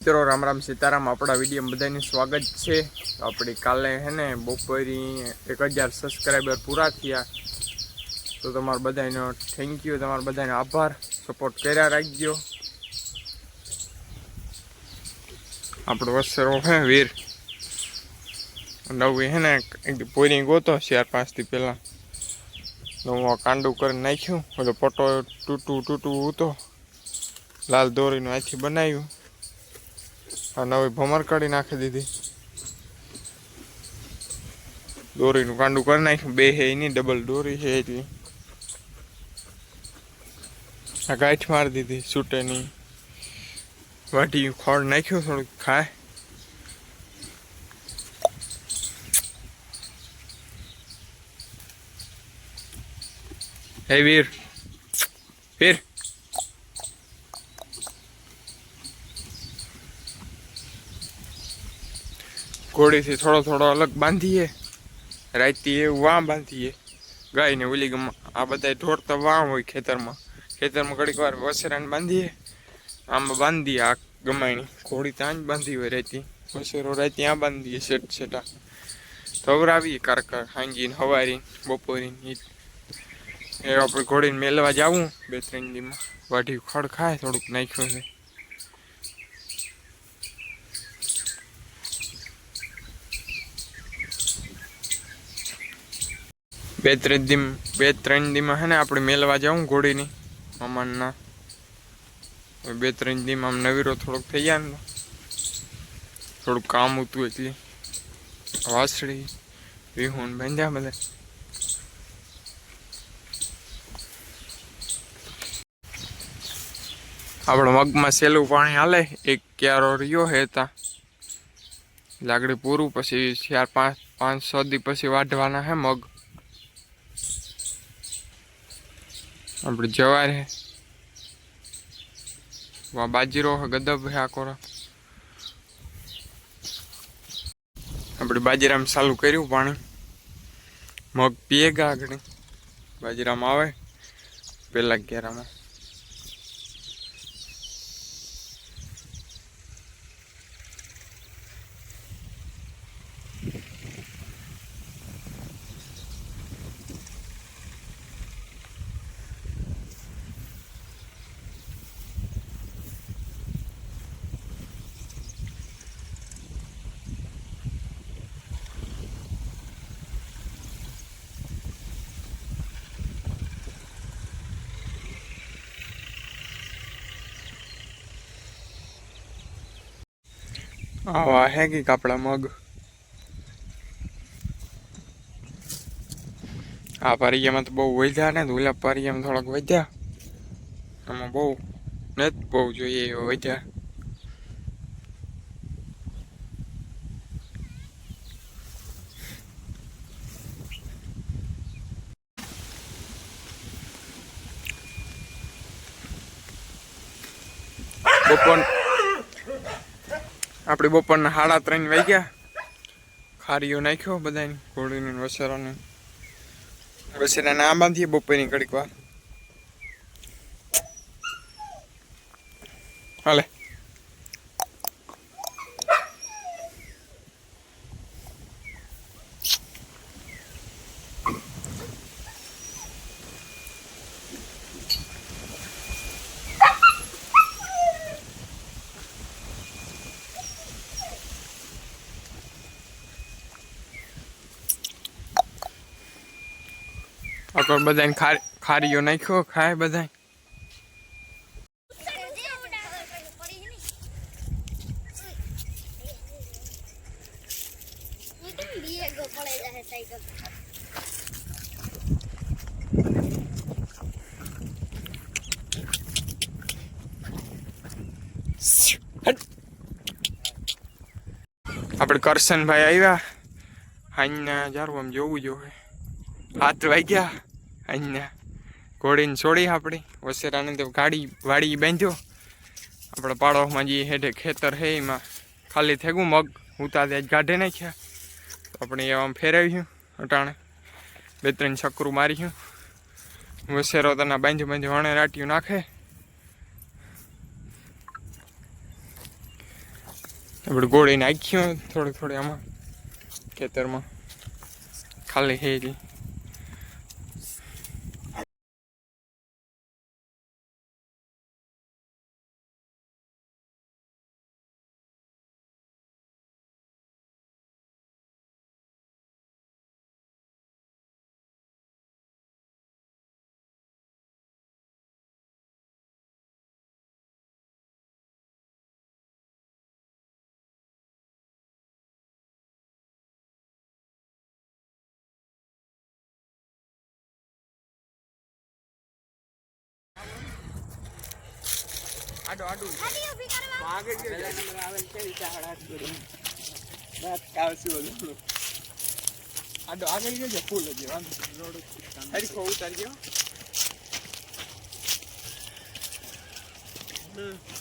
મિત્રો રામ રામ સીતારાम। આપણા વિડીયોમાં બધાનું સ્વાગત છે। આપણી કાલે હે ને બપોરી 1000 સબસ્ક્રાઈબર પૂરા થયા, તો તમારા બધાનો થેન્ક યુ, તમારા બધાનો આભાર। સપોર્ટ કર્યા રાખજો। આપણો વસરો હે વીર નવી હે ને એક પોરી ગોતો 4-5 દી પહેલાં, હું કાંડું કરી નાખ્યું। ઓલો પટો તૂટું હતો, લાલ દોરીનું આથી બનાવ્યું। આ નવી ભમર કાઢી નાખી દીધી, દોરીનું કાંડું કરી નાખ્યું। બે હે નહીં, ડબલ દોરી છે એટલી। આ ગાંઠ મારી દીધી, છૂટે નહીં। વાટી ખોળ નાખ્યું, થોડુંક ખાય। હે વીર વીર, ઘોડીથી થોડો અલગ બાંધીએ, રાતી એવું વાં બાંધીએ ગાયને। ઓલી આ બધા ઢોર તો વાં હોય ખેતરમાં ઘડીક વાર વસેરાને બાંધીએ, આમાં બાંધીએ। આ ગમાયની ઘોડી ત્યાં જ બાંધી હોય રાતી, વસેરો રાતી ત્યાં બાંધીએ સેટા ધવરાવીએ કારકાર હાંજીને હવારીને બપોરીને। એ આપણે ઘોડીને મેલવા જાવું 2-3 દીમાં, વાઢી ખડ ખાય, થોડુંક નાખ્યું છે। બે ત્રણ દીમાં હે ને આપણે મેલવા જાઉં ઘોડીની મામાના। 2-3 દીમાં આમ નવીરો થોડોક થઈ જાય ને, થોડુંક કામ હતું એટલે વાસળી વિહુન બાંધ્યા બધા। આપણે મગમાં સહેલું પાણી હાલે, 1 ક્યારો રહ્યો હેતા લાગડી પૂરું, પછી 4-5-6 દી પછી વાઢવાના હે મગ। આપણે જવાર હે, બાજીરો હે, ગદબ હે આકોરા। આપણે બાજરામાં ચાલુ કર્યું પાણી, મગ પીએગા આગળ, બાજરામાં આવે પેલા ક્યારામાં। આવા હે કે આપણા મગ આ પારિયામાં તો બહુ વધ્યા ને, ઓલા પારિયામાં થોડાક વધ્યા, આમાં બહુ નથી, બહુ જોઈએ એવા વધ્યા। આપણી બપોરના 3:30 વાગ્યા, ખારીઓ નાખ્યો બધાની ઘોડીને વસેરાને આ બાંધીએ બપોરની ઘડીક વાર હાલે। આપણે બધાને ખારીઓ નાખ્યો, ખાય બધા। આપણે કરશનભાઈ આવ્યા, હાઈના જારું આમ જોવું જોઈએ, 7 વાગ્યા। અહીંયા ઘોડીને છોડી આપણી વસેરાને તો વાડી બાંધ્યો। આપણે પાડોશમાં જે હેઠે ખેતર હે એમાં ખાલી થયું મગ, ઉતા ત્યાં જ કાઢી નાખ્યા। આપણે આમ ફેરવ્યું અટાણે, 2-3 છકરું માર્યું। વસેરો તને બાંધી વણે રાટ્યું નાખે। આપણે ગોળી નાખ્યું થોડી થોડી આમાં ખેતરમાં ખાલી હેરી આડો આડો આગળ ગયો નંબર આવે છે ચાહડ બસ કાવસી બોલો આડો આગળ ગયો છે ફૂલ છે વાંધો રોડ હરી કો ઉતાર ગયો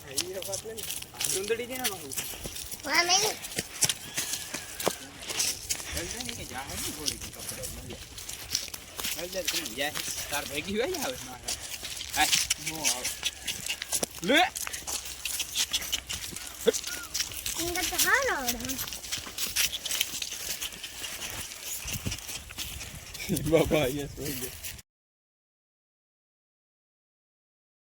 એ વાત લે સુંદડી છે ના મારું હા મે જલ્દી કે જા હે બોલી કપડે જલ્દી કે જા તાર ભેગી હોય આવે મારા હાય નો આવે લે इंगा तो हाल और बाबा ये सो गए